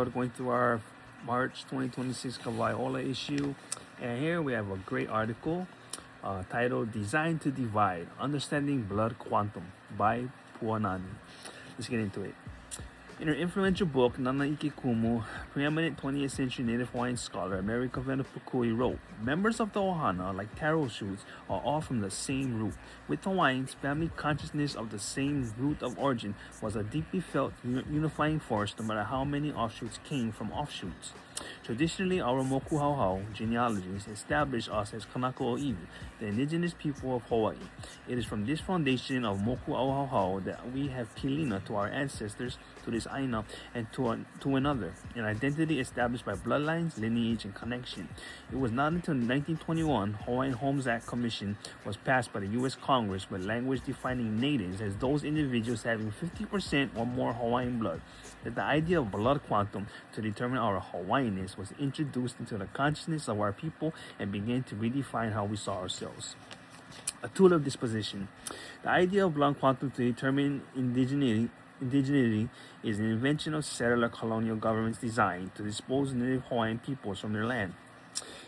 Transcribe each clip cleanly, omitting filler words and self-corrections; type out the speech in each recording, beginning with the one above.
episode going through our March 2026 Kavaiola issue. And here we have a great article titled Designed to Divide Understanding Blood Quantum by Puanani. Let's get into it. In her influential book, Nana Ikikumu, preeminent 20th century Native Hawaiian scholar America Venapukui wrote, members of the Ohana, like taro shoots, are all from the same root. With Hawaiians, family consciousness of the same root of origin was a deeply felt unifying force no matter how many offshoots came from offshoots. Traditionally, our Moku Hauhau genealogies establish us as Kanaka Iwi, the indigenous people of Hawaii. It is from this foundation of Moku Hauhau that we have Pilina to our ancestors, to this Aina, and to another, an identity established by bloodlines, lineage, and connection. It was not until 1921 Hawaiian Homes Act Commission was passed by the U.S. Congress with language defining natives as those individuals having 50% or more Hawaiian blood, that the idea of blood quantum to determine our Hawaiianness was introduced into the consciousness of our people and began to redefine how we saw ourselves. A tool of disposition. The idea of blood quantum to determine indigeneity is an invention of settler colonial governments designed to dispose Native Hawaiian peoples from their land.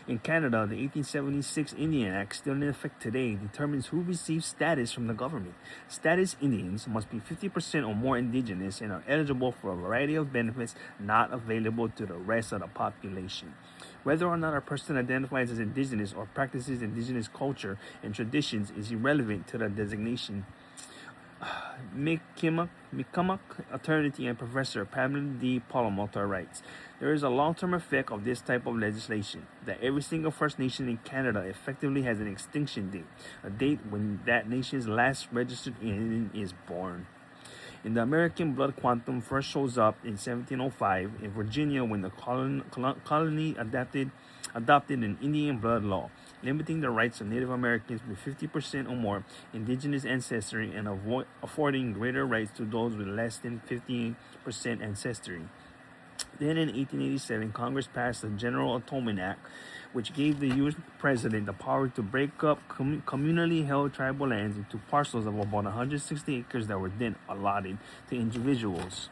In Canada, the 1876 Indian Act, still in effect today, determines who receives status from the government. Status Indians must be 50% or more indigenous and are eligible for a variety of benefits not available to the rest of the population. Whether or not a person identifies as indigenous or practices indigenous culture and traditions is irrelevant to the designation. Mikamak, attorney and professor Pamela D. Palomotor writes, there is a long-term effect of this type of legislation, that every single First Nation in Canada effectively has an extinction date, a date when that nation's last registered Indian is born. In the American blood quantum first shows up in 1705 in Virginia when the colony adopted an Indian blood law, limiting the rights of Native Americans with 50% or more indigenous ancestry and affording greater rights to those with less than 50% ancestry. Then in 1887, Congress passed the General Atonement Act, which gave the U.S. president the power to break up communally held tribal lands into parcels of about 160 acres that were then allotted to individuals,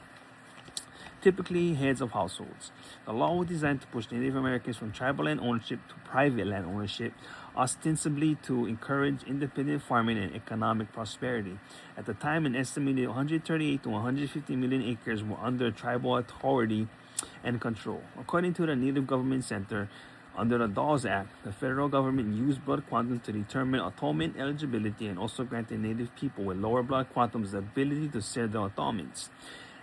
typically heads of households. The law was designed to push Native Americans from tribal land ownership to private land ownership, ostensibly to encourage independent farming and economic prosperity. At the time, an estimated 138 to 150 million acres were under tribal authority and control. According to the Native Government Center, under the Dawes Act, the federal government used blood quantum to determine atonement eligibility and also granted Native people with lower blood quantums the ability to sell their atonements.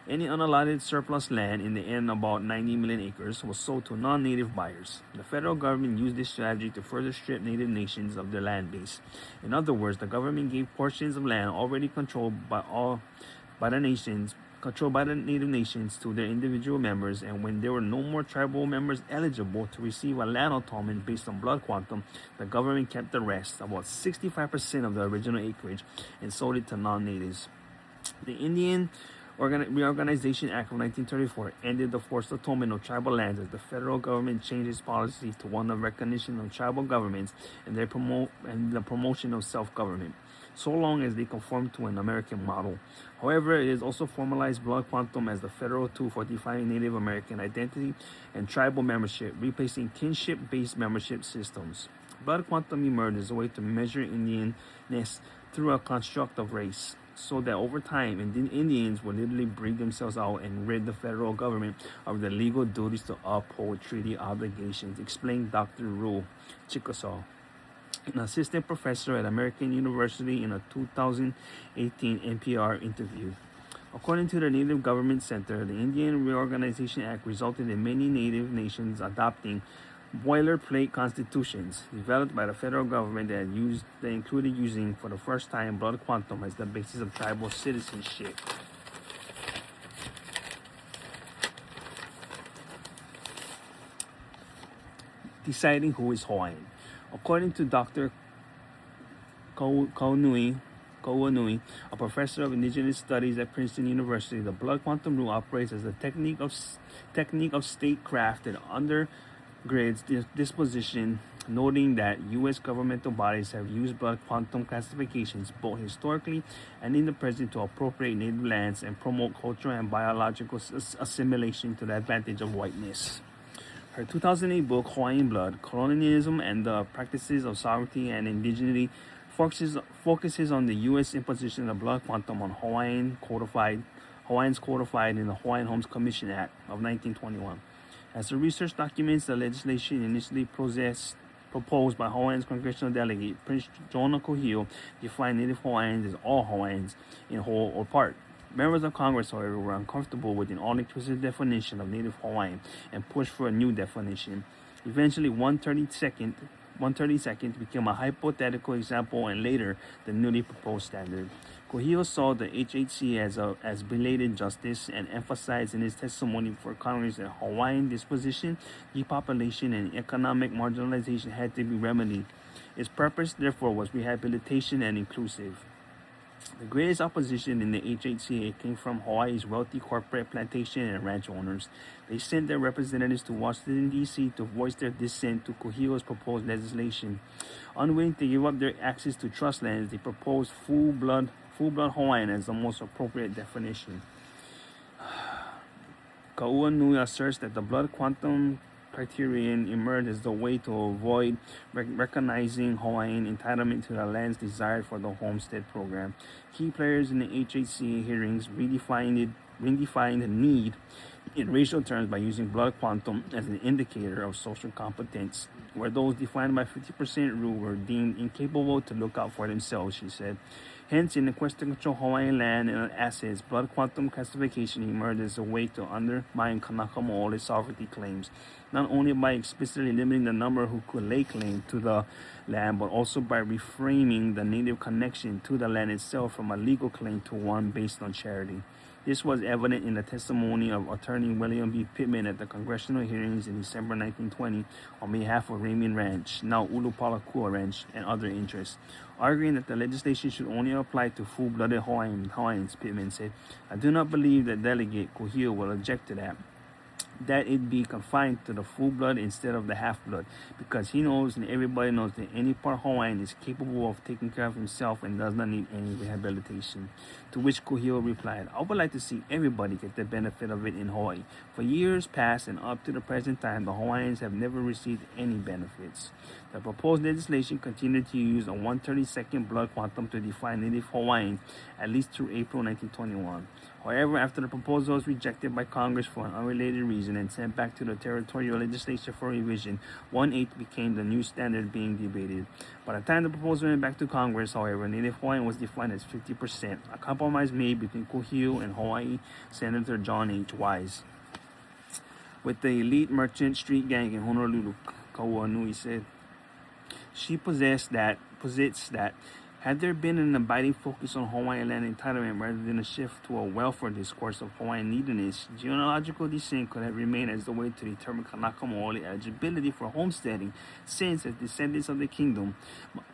Any unallotted surplus land, in the end about 90 million acres, was sold to non-native buyers. The federal government used this strategy to further strip native nations of their land base. In other words, the government gave portions of land already controlled by the native nations to their individual members, and when there were no more tribal members eligible to receive a land atonement based on blood quantum, the government kept the rest, about 65% of the original acreage, and sold it to non-natives. The Indian Reorganization Act of 1934 ended the forced atonement of tribal lands as the federal government changed its policy to one of recognition of tribal governments and the promotion of self-government, so long as they conform to an American model. However, it has also formalized blood quantum as the federal tool for defining Native American identity and tribal membership, replacing kinship-based membership systems. Blood quantum emerged as a way to measure Indianness through a construct of race, so that over time, Indians would literally breed themselves out and rid the federal government of the legal duties to uphold treaty obligations, explained Dr. Rule Chickasaw, an assistant professor at American University, in a 2018 NPR interview. According to the Native Government Center, the Indian Reorganization Act resulted in many Native nations adopting boilerplate constitutions developed by the federal government that included using for the first time blood quantum as the basis of tribal citizenship. Deciding who is Hawaiian. According to Dr. Kaunui, a professor of indigenous studies at Princeton University, the blood quantum rule operates as a technique of statecraft that undergirds the disposition noting that U.S. governmental bodies have used blood quantum classifications both historically and in the present to appropriate native lands and promote cultural and biological assimilation to the advantage of whiteness. Her 2008 book, Hawaiian Blood, Colonialism and the Practices of Sovereignty and Indigeneity, focuses on the U.S. imposition of blood quantum on Hawaiians codified in the Hawaiian Homes Commission Act of 1921. As the research documents, the legislation initially proposed by Hawaii's congressional delegate, Prince Jonah Kuhio, defined Native Hawaiians as all Hawaiians in whole or part. Members of Congress, however, were uncomfortable with an all-inclusive definition of Native Hawaiian and pushed for a new definition. Eventually, 132nd became a hypothetical example and later the newly proposed standard. Kuhio saw the HHC as belated justice and emphasized in his testimony for Congress that Hawaiian disposition, depopulation, and economic marginalization had to be remedied. Its purpose, therefore, was rehabilitation and inclusive. The greatest opposition in the HHCA came from Hawaii's wealthy corporate plantation and ranch owners. They sent their representatives to Washington, D.C. to voice their dissent to Kuhio's proposed legislation. Unwilling to give up their access to trust lands, they proposed full-blood Hawaiian as the most appropriate definition. Kauanui asserts that the blood quantum criterion emerged as the way to avoid recognizing Hawaiian entitlement to the lands desired for the homestead program. Key players in the HHCA hearings redefined the need in racial terms by using blood quantum as an indicator of social competence, where those defined by 50% rule were deemed incapable to look out for themselves, she said. Hence, in the quest to control Hawaiian land and assets, blood quantum classification emerged as a way to undermine Kanaka Mo'ole's sovereignty claims, not only by explicitly limiting the number who could lay claim to the land, but also by reframing the native connection to the land itself from a legal claim to one based on charity. This was evident in the testimony of attorney William B. Pittman at the congressional hearings in December 1920 on behalf of Raymond Ranch, now Ulupalakua Ranch, and other interests. Arguing that the legislation should only apply to full-blooded Hawaiians, Pittman said, "I do not believe that Delegate Kuhio will object to that it be confined to the full blood instead of the half blood, because he knows and everybody knows that any part Hawaiian is capable of taking care of himself and does not need any rehabilitation." To which Kuhio replied, "I would like to see everybody get the benefit of it in Hawaii. For years past and up to the present time, the Hawaiians have never received any benefits." The proposed legislation continued to use a 132nd blood quantum to define Native Hawaiian at least through April 1921. However, after the proposal was rejected by Congress for an unrelated reason and sent back to the territorial legislature for revision, 1/8 became the new standard being debated. By the time the proposal went back to Congress, however, Native Hawaiian was defined as 50%, a compromise made between Kuhio and Hawaii Senator John H. Wise. With the elite merchant street gang in Honolulu, Kauanui said, she posits that had there been an abiding focus on Hawaiian land entitlement rather than a shift to a welfare discourse of Hawaiian neediness, genealogical descent could have remained as the way to determine Kanaka Mo'ole eligibility for homesteading, since as descendants of the kingdom,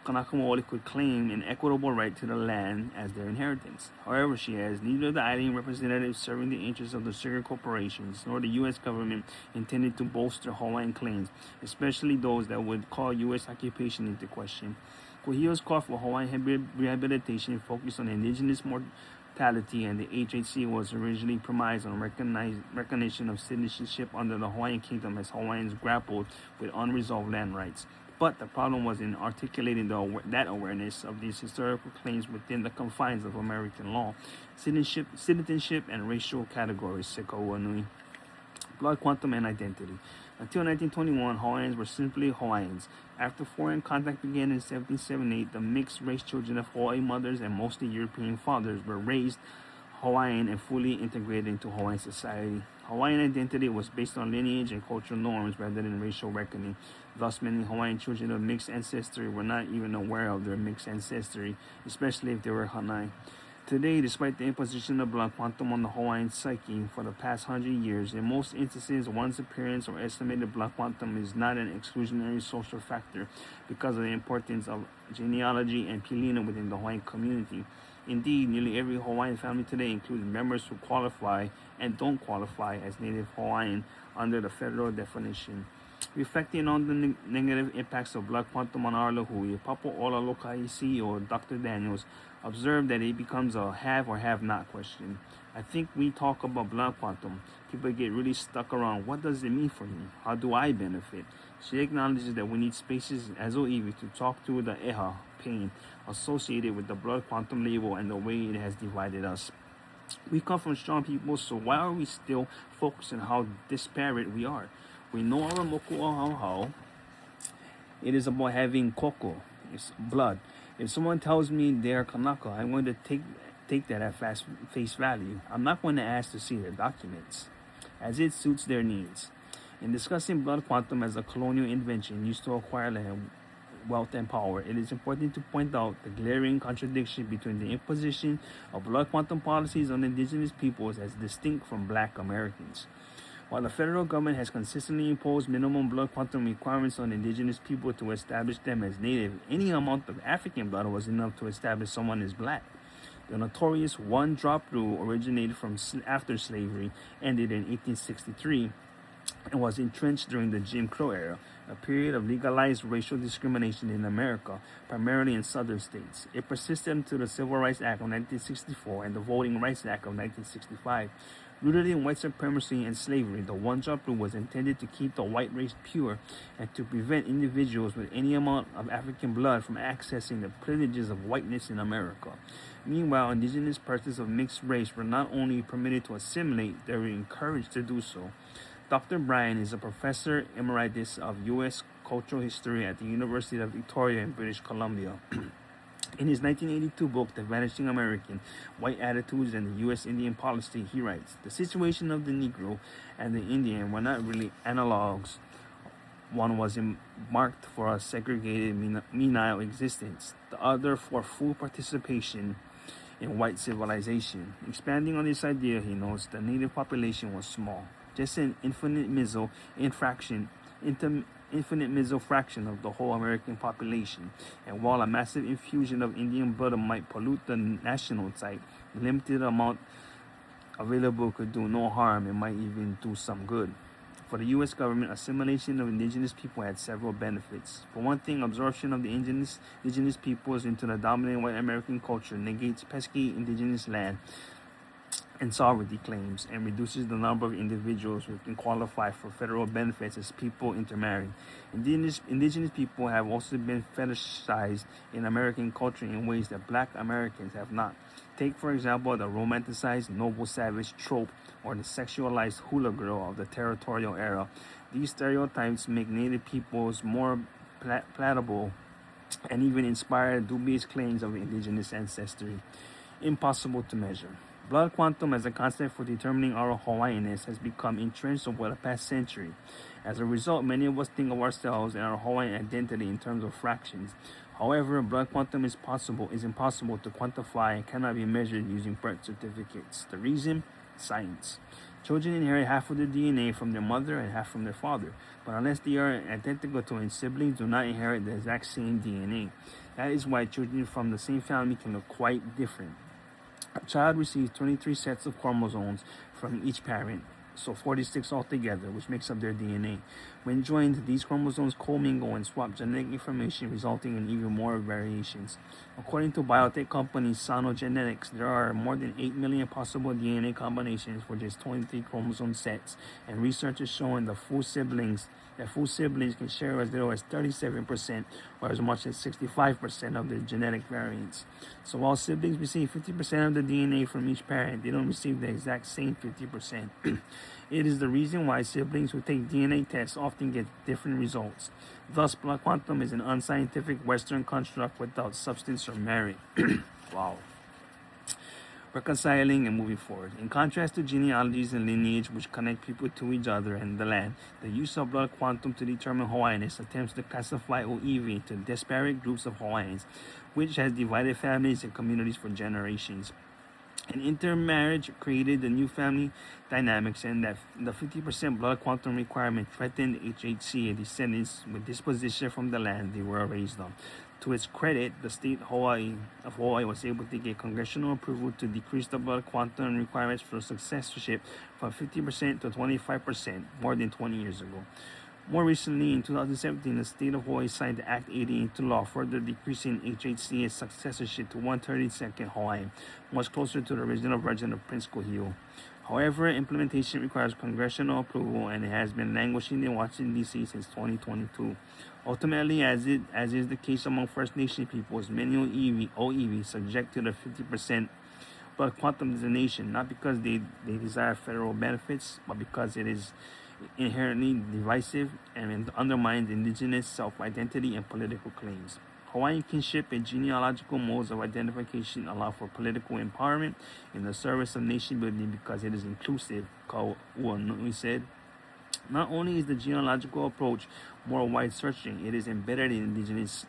Kanaka Mo'ole could claim an equitable right to the land as their inheritance. However, she adds, neither the island representatives serving the interests of the sugar corporations nor the U.S. government intended to bolster Hawaiian claims, especially those that would call U.S. occupation into question. Kuhio's call for Hawaiian rehabilitation focused on indigenous mortality, and the HHC was originally premised on recognition of citizenship under the Hawaiian kingdom as Hawaiians grappled with unresolved land rights. But the problem was in articulating that awareness of these historical claims within the confines of American law, citizenship and racial categories, said Kauanui. Blood quantum and identity. Until 1921, Hawaiians were simply Hawaiians. After foreign contact began in 1778, the mixed-race children of Hawaii mothers and mostly European fathers were raised Hawaiian and fully integrated into Hawaiian society. Hawaiian identity was based on lineage and cultural norms rather than racial reckoning. Thus, many Hawaiian children of mixed ancestry were not even aware of their mixed ancestry, especially if they were Hanai. Today, despite the imposition of blood quantum on the Hawaiian psyche for the past 100 years, in most instances, one's appearance or estimated blood quantum is not an exclusionary social factor because of the importance of genealogy and pilina within the Hawaiian community. Indeed, nearly every Hawaiian family today includes members who qualify and don't qualify as Native Hawaiian under the federal definition. Reflecting on the negative impacts of blood quantum on our Lahui, Papo Ola Lokai CEO Dr. Daniels observed that it becomes a have or have not question. I think we talk about blood quantum, people get really stuck around what does it mean for me? How do I benefit? She acknowledges that we need spaces as OEV to talk through the eha pain associated with the blood quantum label and the way it has divided us. We come from strong people, so why are we still focused on how disparate we are? We know our moku how. It is about having koko, it's blood. If someone tells me they're Kanaka, I'm going to take that at face value. I'm not going to ask to see their documents, as it suits their needs. In discussing blood quantum as a colonial invention used to acquire land, wealth, and power, it is important to point out the glaring contradiction between the imposition of blood quantum policies on indigenous peoples as distinct from black Americans. While the federal government has consistently imposed minimum blood quantum requirements on indigenous people to establish them as native, any amount of African blood was enough to establish someone as black. The notorious one-drop rule originated from after slavery ended in 1863 and was entrenched during the Jim Crow era, a period of legalized racial discrimination in America, primarily in southern states. It persisted until the Civil Rights Act of 1964 and the Voting Rights Act of 1965. Rooted in white supremacy and slavery, the one-drop rule was intended to keep the white race pure and to prevent individuals with any amount of African blood from accessing the privileges of whiteness in America. Meanwhile, indigenous persons of mixed race were not only permitted to assimilate, they were encouraged to do so. Dr. Bryan is a professor emeritus of U.S. Cultural History at the University of Victoria in British Columbia. In his 1982 book, The Vanishing American, White Attitudes and the U.S. Indian Policy, he writes, "The situation of the Negro and the Indian were not really analogs. One was marked for a segregated, menial existence, the other for full participation in white civilization." Expanding on this idea, he notes the native population was small, just an infinitesimal fraction of the whole American population, and while a massive infusion of Indian blood might pollute the national type, the limited amount available could do no harm and might even do some good. For the U.S. government, assimilation of indigenous people had several benefits. For one thing, absorption of the indigenous peoples into the dominant white American culture negates pesky indigenous land and sovereignty claims and reduces the number of individuals who can qualify for federal benefits as people intermarry. Indigenous people have also been fetishized in American culture in ways that black Americans have not. Take, for example, the romanticized noble savage trope or the sexualized hula girl of the territorial era. These stereotypes make native peoples more palatable and even inspire dubious claims of indigenous ancestry. Impossible to measure. Blood quantum as a concept for determining our Hawaiianness has become entrenched over the past century. As a result, many of us think of ourselves and our Hawaiian identity in terms of fractions. However, blood quantum is impossible to quantify and cannot be measured using birth certificates. The reason? Science. Children inherit half of their DNA from their mother and half from their father, but unless they are identical twin siblings, do not inherit the exact same DNA. That is why children from the same family can look quite different. A child receives 23 sets of chromosomes from each parent, so 46 altogether, which makes up their DNA. When joined, these chromosomes commingle and swap genetic information, resulting in even more variations. According to biotech company Sano Genetics, there are more than 8 million possible DNA combinations for just 23 chromosome sets, and research is showing that full siblings can share as little as 37% or as much as 65% of the genetic variants. So while siblings receive 50% of the DNA from each parent, they don't receive the exact same 50%. It is the reason why siblings who take DNA tests often get different results. Thus, blood quantum is an unscientific Western construct without substance or merit. Wow. Reconciling and moving forward. In contrast to genealogies and lineage which connect people to each other and the land, the use of blood quantum to determine Hawaiianness attempts to classify Oiwi into disparate groups of Hawaiians, which has divided families and communities for generations. An intermarriage created the new family dynamics, and that the 50% blood quantum requirement threatened HHC descendants with disposition from the land they were raised on. To its credit, the state of Hawaii was able to get congressional approval to decrease the blood quantum requirements for successorship from 50% to 25% more than 20 years ago. More recently, in 2017, the state of Hawaii signed Act 80 into law, further decreasing HHCA's successorship to 132nd Hawaii, much closer to the original version of Prince Kohio. However, implementation requires congressional approval, and it has been languishing in Washington, D.C. since 2022. Ultimately, as is the case among First Nation peoples, many OEV subject to the 50% blood quantum designation, not because they desire federal benefits, but because it is inherently divisive and undermines indigenous self-identity and political claims. Hawaiian kinship and genealogical modes of identification allow for political empowerment in the service of nation building because it is inclusive, Kauanui said. Not only is the genealogical approach more wide-searching, it is embedded in indigenous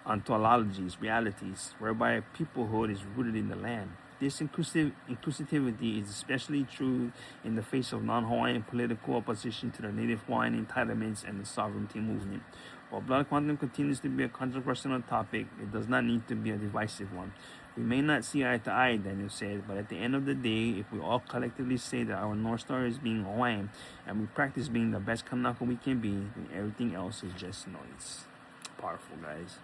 ontologies, realities, whereby peoplehood is rooted in the land. This inclusivity is especially true in the face of non-Hawaiian political opposition to the Native Hawaiian entitlements and the sovereignty movement. While blood quantum continues to be a controversial topic, it does not need to be a divisive one. We may not see eye to eye, Daniel said, but at the end of the day, if we all collectively say that our North Star is being Hawaiian and we practice being the best Kanaka we can be, then everything else is just noise. Powerful, guys.